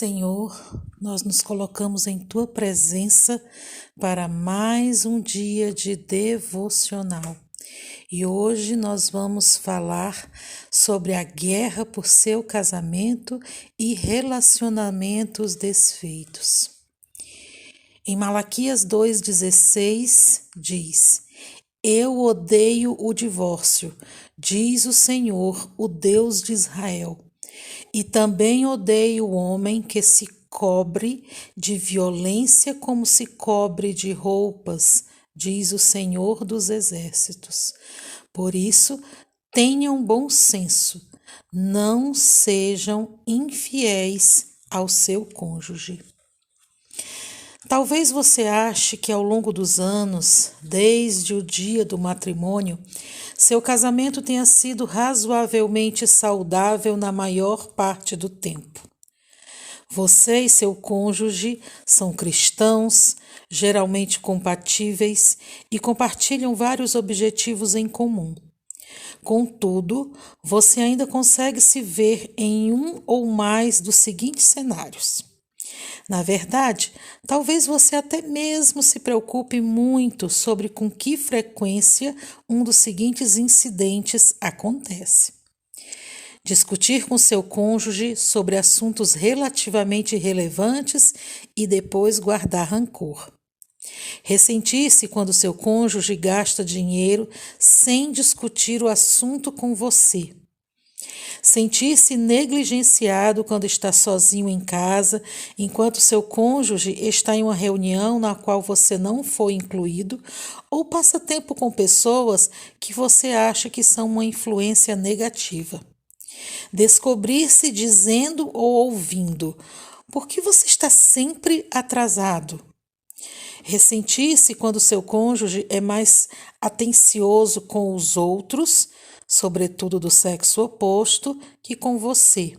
Senhor, nós nos colocamos em Tua presença para mais um dia de devocional. E hoje nós vamos falar sobre a guerra por seu casamento e relacionamentos desfeitos. Em Malaquias 2,16 diz: Eu odeio o divórcio, diz o Senhor, o Deus de Israel. E também odeio o homem que se cobre de violência como se cobre de roupas, diz o Senhor dos Exércitos. Por isso, tenham bom senso, não sejam infiéis ao seu cônjuge. Talvez você ache que ao longo dos anos, desde o dia do matrimônio, seu casamento tenha sido razoavelmente saudável na maior parte do tempo. Você e seu cônjuge são cristãos, geralmente compatíveis e compartilham vários objetivos em comum. Contudo, você ainda consegue se ver em um ou mais dos seguintes cenários. Na verdade, talvez você até mesmo se preocupe muito sobre com que frequência um dos seguintes incidentes acontece. Discutir com seu cônjuge sobre assuntos relativamente relevantes e depois guardar rancor. Ressentir-se quando seu cônjuge gasta dinheiro sem discutir o assunto com você. Sentir-se negligenciado quando está sozinho em casa, enquanto seu cônjuge está em uma reunião na qual você não foi incluído, ou passa tempo com pessoas que você acha que são uma influência negativa. Descobrir-se dizendo ou ouvindo: por que você está sempre atrasado? Ressentir-se quando seu cônjuge é mais atencioso com os outros, sobretudo do sexo oposto, que com você.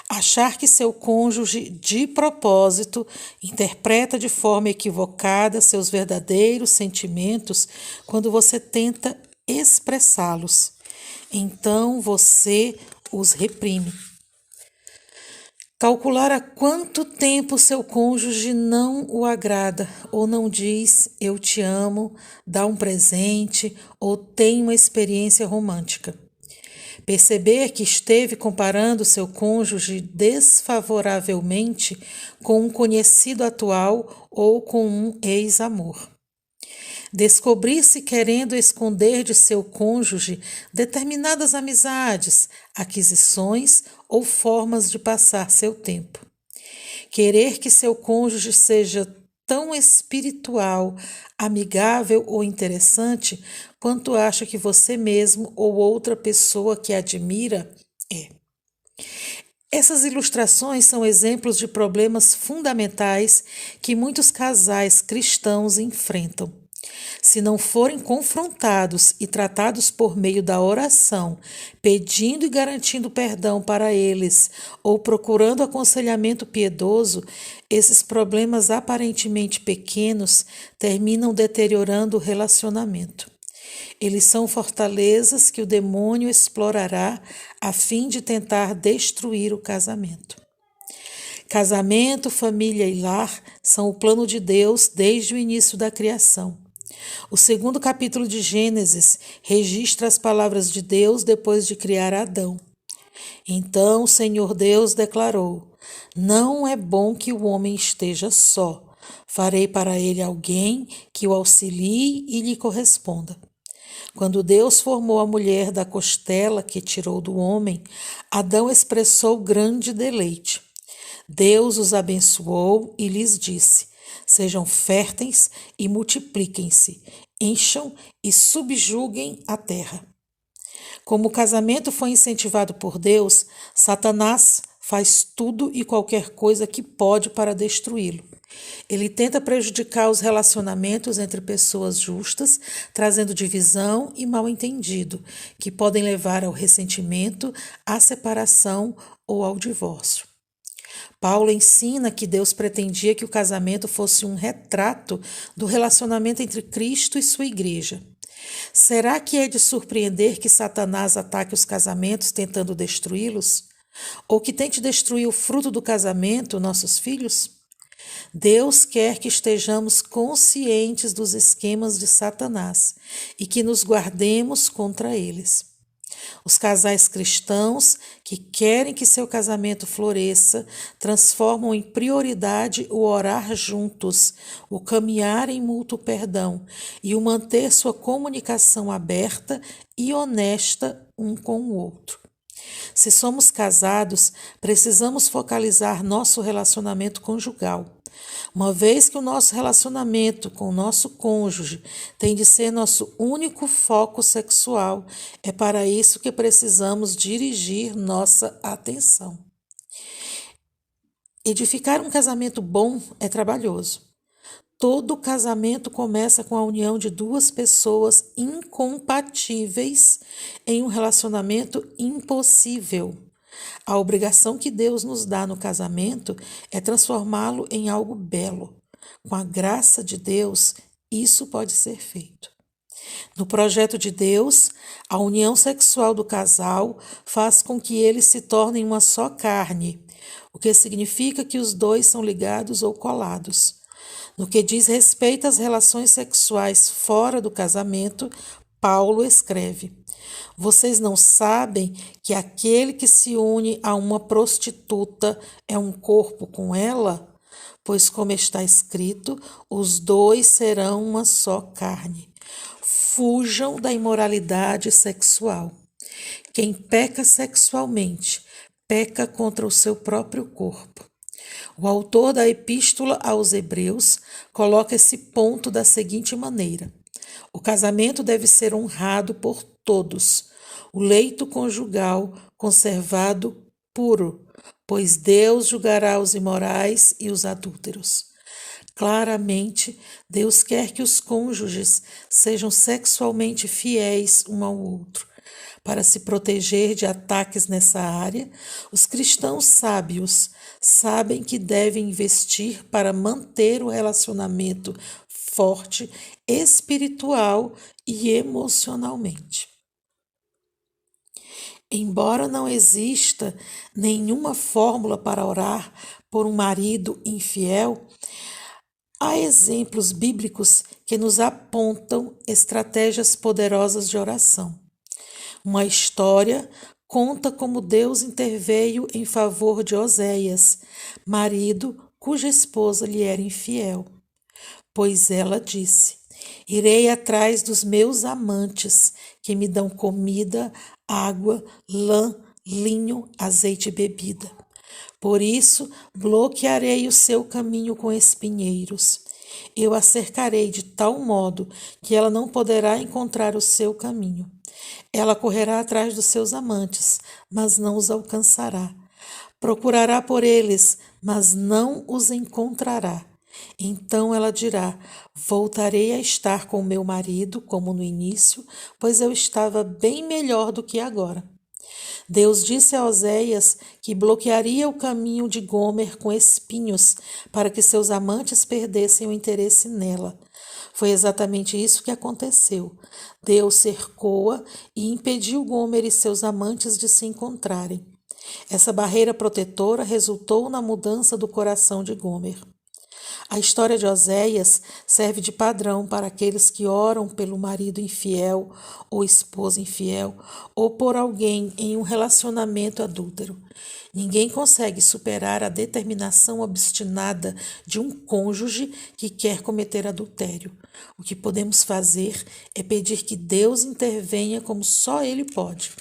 Achar que seu cônjuge, de propósito, interpreta de forma equivocada seus verdadeiros sentimentos quando você tenta expressá-los. Então você os reprime. Calcular há quanto tempo seu cônjuge não o agrada, ou não diz eu te amo, dá um presente ou tem uma experiência romântica. Perceber que esteve comparando seu cônjuge desfavoravelmente com um conhecido atual ou com um ex-amor. Descobrir-se querendo esconder de seu cônjuge determinadas amizades, aquisições ou formas de passar seu tempo. Querer que seu cônjuge seja tão espiritual, amigável ou interessante quanto acha que você mesmo ou outra pessoa que admira é. Essas ilustrações são exemplos de problemas fundamentais que muitos casais cristãos enfrentam. Se não forem confrontados e tratados por meio da oração, pedindo e garantindo perdão para eles ou procurando aconselhamento piedoso, esses problemas aparentemente pequenos terminam deteriorando o relacionamento. Eles são fortalezas que o demônio explorará a fim de tentar destruir o casamento. Casamento, família e lar são o plano de Deus desde o início da criação. O segundo capítulo de Gênesis registra as palavras de Deus depois de criar Adão. Então o Senhor Deus declarou: Não é bom que o homem esteja só. Farei para ele alguém que o auxilie e lhe corresponda. Quando Deus formou a mulher da costela que tirou do homem, Adão expressou grande deleite. Deus os abençoou e lhes disse: Sejam férteis e multipliquem-se, encham e subjuguem a terra. Como o casamento foi incentivado por Deus, Satanás faz tudo e qualquer coisa que pode para destruí-lo. Ele tenta prejudicar os relacionamentos entre pessoas justas, trazendo divisão e mal-entendido, que podem levar ao ressentimento, à separação ou ao divórcio. Paulo ensina que Deus pretendia que o casamento fosse um retrato do relacionamento entre Cristo e sua igreja. Será que é de surpreender que Satanás ataque os casamentos tentando destruí-los? Ou que tente destruir o fruto do casamento, nossos filhos? Deus quer que estejamos conscientes dos esquemas de Satanás e que nos guardemos contra eles. Os casais cristãos que querem que seu casamento floresça transformam em prioridade o orar juntos, o caminhar em mútuo perdão e o manter sua comunicação aberta e honesta um com o outro. Se somos casados, precisamos focalizar nosso relacionamento conjugal. Uma vez que o nosso relacionamento com o nosso cônjuge tem de ser nosso único foco sexual, é para isso que precisamos dirigir nossa atenção. Edificar um casamento bom é trabalhoso. Todo casamento começa com a união de duas pessoas incompatíveis em um relacionamento impossível. A obrigação que Deus nos dá no casamento é transformá-lo em algo belo. Com a graça de Deus, isso pode ser feito. No projeto de Deus, a união sexual do casal faz com que eles se tornem uma só carne, o que significa que os dois são ligados ou colados. No que diz respeito às relações sexuais fora do casamento, Paulo escreve: Vocês não sabem que aquele que se une a uma prostituta é um corpo com ela? Pois, como está escrito, os dois serão uma só carne. Fujam da imoralidade sexual. Quem peca sexualmente, peca contra o seu próprio corpo. O autor da Epístola aos Hebreus coloca esse ponto da seguinte maneira: o casamento deve ser honrado por todos, o leito conjugal conservado puro, pois Deus julgará os imorais e os adúlteros. Claramente, Deus quer que os cônjuges sejam sexualmente fiéis um ao outro. Para se proteger de ataques nessa área, os cristãos sábios sabem que devem investir para manter o relacionamento forte, espiritual e emocionalmente. Embora não exista nenhuma fórmula para orar por um marido infiel, há exemplos bíblicos que nos apontam estratégias poderosas de oração. Uma história conta como Deus interveio em favor de Oséias, marido cuja esposa lhe era infiel. Pois ela disse: Irei atrás dos meus amantes, que me dão comida, água, lã, linho, azeite e bebida. Por isso, bloquearei o seu caminho com espinheiros. Eu a cercarei de tal modo que ela não poderá encontrar o seu caminho. Ela correrá atrás dos seus amantes, mas não os alcançará. Procurará por eles, mas não os encontrará. Então ela dirá: Voltarei a estar com meu marido, como no início, pois eu estava bem melhor do que agora. Deus disse a Oséias que bloquearia o caminho de Gomer com espinhos para que seus amantes perdessem o interesse nela. Foi exatamente isso que aconteceu. Deus cercou-a e impediu Gomer e seus amantes de se encontrarem. Essa barreira protetora resultou na mudança do coração de Gomer. A história de Oséias serve de padrão para aqueles que oram pelo marido infiel ou esposa infiel ou por alguém em um relacionamento adúltero. Ninguém consegue superar a determinação obstinada de um cônjuge que quer cometer adultério. O que podemos fazer é pedir que Deus intervenha como só Ele pode.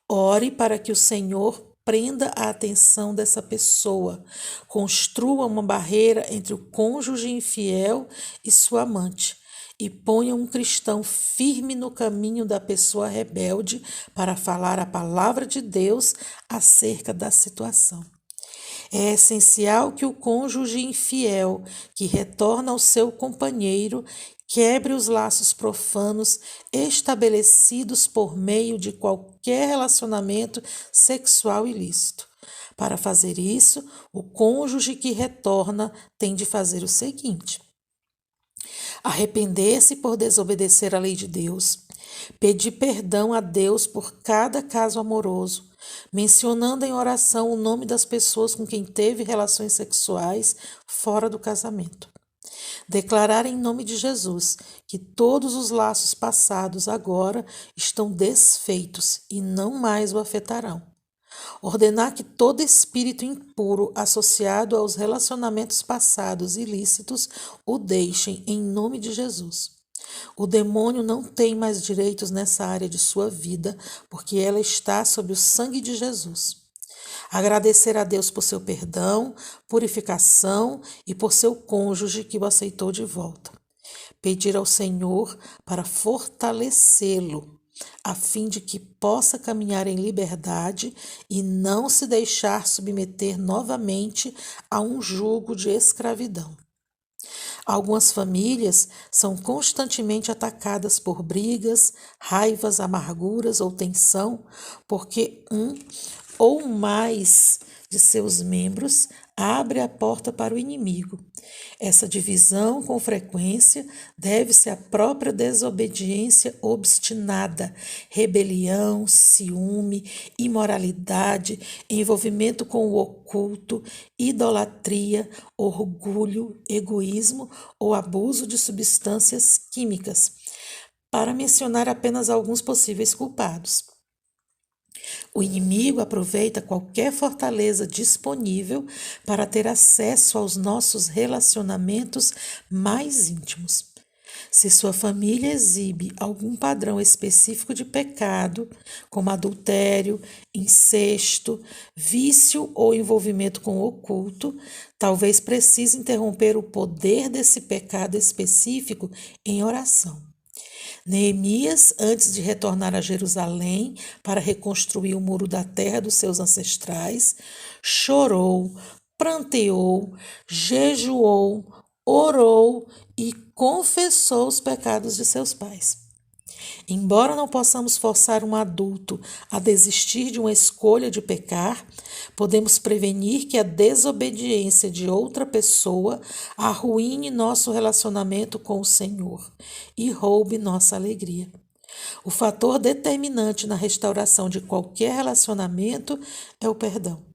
Ore para que o Senhor prenda a atenção dessa pessoa, construa uma barreira entre o cônjuge infiel e sua amante e ponha um cristão firme no caminho da pessoa rebelde para falar a palavra de Deus acerca da situação. É essencial que o cônjuge infiel que retorna ao seu companheiro quebre os laços profanos estabelecidos por meio de qualquer relacionamento sexual ilícito. Para fazer isso, o cônjuge que retorna tem de fazer o seguinte: arrepender-se por desobedecer à lei de Deus, pedir perdão a Deus por cada caso amoroso, mencionando em oração o nome das pessoas com quem teve relações sexuais fora do casamento. Declarar em nome de Jesus que todos os laços passados agora estão desfeitos e não mais o afetarão. Ordenar que todo espírito impuro associado aos relacionamentos passados ilícitos o deixem em nome de Jesus. O demônio não tem mais direitos nessa área de sua vida, porque ela está sob o sangue de Jesus. Agradecer a Deus por seu perdão, purificação e por seu cônjuge que o aceitou de volta. Pedir ao Senhor para fortalecê-lo, a fim de que possa caminhar em liberdade e não se deixar submeter novamente a um jugo de escravidão. Algumas famílias são constantemente atacadas por brigas, raivas, amarguras ou tensão, porque um ou mais de seus membros abre a porta para o inimigo. Essa divisão, com frequência, deve-se à própria desobediência obstinada, rebelião, ciúme, imoralidade, envolvimento com o oculto, idolatria, orgulho, egoísmo ou abuso de substâncias químicas, para mencionar apenas alguns possíveis culpados. O inimigo aproveita qualquer fortaleza disponível para ter acesso aos nossos relacionamentos mais íntimos. Se sua família exibe algum padrão específico de pecado, como adultério, incesto, vício ou envolvimento com o oculto, talvez precise interromper o poder desse pecado específico em oração. Neemias, antes de retornar a Jerusalém para reconstruir o muro da terra dos seus ancestrais, chorou, pranteou, jejuou, orou e confessou os pecados de seus pais. Embora não possamos forçar um adulto a desistir de uma escolha de pecar, podemos prevenir que a desobediência de outra pessoa arruine nosso relacionamento com o Senhor e roube nossa alegria. O fator determinante na restauração de qualquer relacionamento é o perdão.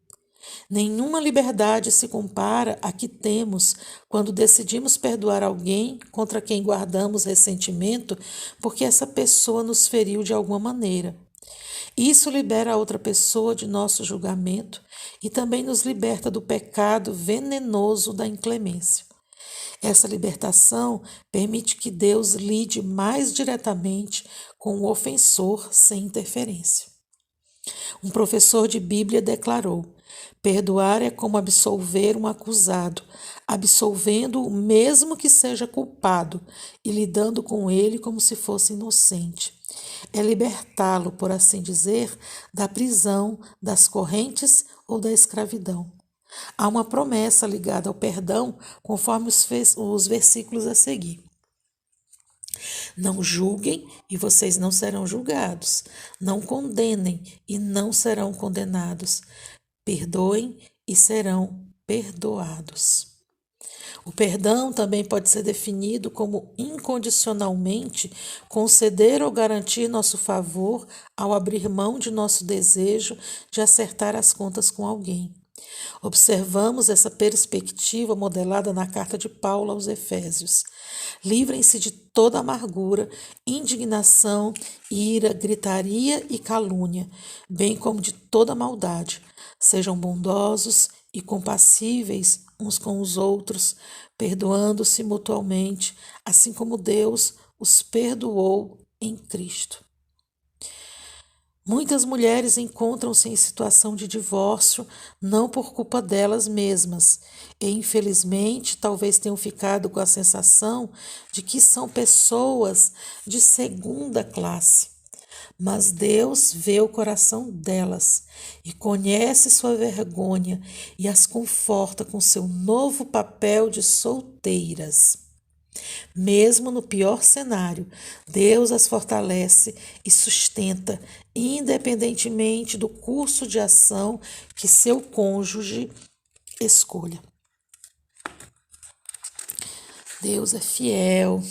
Nenhuma liberdade se compara à que temos quando decidimos perdoar alguém contra quem guardamos ressentimento porque essa pessoa nos feriu de alguma maneira. Isso libera a outra pessoa de nosso julgamento e também nos liberta do pecado venenoso da inclemência. Essa libertação permite que Deus lide mais diretamente com o ofensor sem interferência. Um professor de Bíblia declarou: perdoar é como absolver um acusado, absolvendo-o mesmo que seja culpado e lidando com ele como se fosse inocente. É libertá-lo, por assim dizer, da prisão, das correntes ou da escravidão. Há uma promessa ligada ao perdão, conforme os versículos a seguir. Não julguem e vocês não serão julgados. Não condenem e não serão condenados. Perdoem e serão perdoados. O perdão também pode ser definido como incondicionalmente conceder ou garantir nosso favor ao abrir mão de nosso desejo de acertar as contas com alguém. Observamos essa perspectiva modelada na carta de Paulo aos Efésios. Livrem-se de toda amargura, indignação, ira, gritaria e calúnia, bem como de toda maldade. Sejam bondosos e compassíveis uns com os outros, perdoando-se mutualmente, assim como Deus os perdoou em Cristo. Muitas mulheres encontram-se em situação de divórcio não por culpa delas mesmas e, infelizmente, talvez tenham ficado com a sensação de que são pessoas de segunda classe. Mas Deus vê o coração delas e conhece sua vergonha e as conforta com seu novo papel de solteiras. Mesmo no pior cenário, Deus as fortalece e sustenta, independentemente do curso de ação que seu cônjuge escolha. Deus é fiel.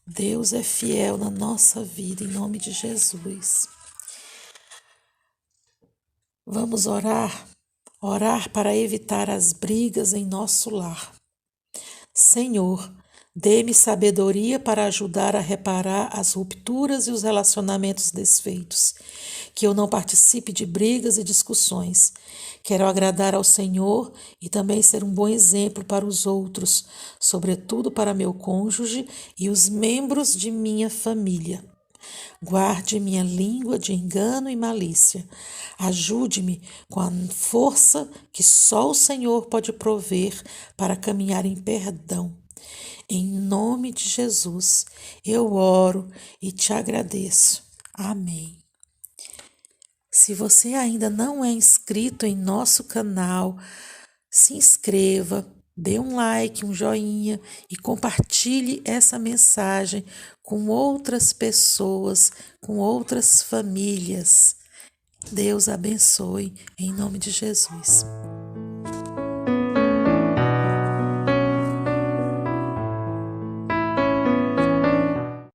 Deus é fiel na nossa vida, em nome de Jesus. Vamos orar para evitar as brigas em nosso lar. Senhor, dê-me sabedoria para ajudar a reparar as rupturas e os relacionamentos desfeitos, que eu não participe de brigas e discussões. Quero agradar ao Senhor e também ser um bom exemplo para os outros, sobretudo para meu cônjuge e os membros de minha família. Guarde minha língua de engano e malícia. Ajude-me com a força que só o Senhor pode prover para caminhar em perdão. Em nome de Jesus, eu oro e te agradeço. Amém. Se você ainda não é inscrito em nosso canal, se inscreva, dê um like, um joinha e compartilhe essa mensagem com outras pessoas, com outras famílias. Deus abençoe em nome de Jesus.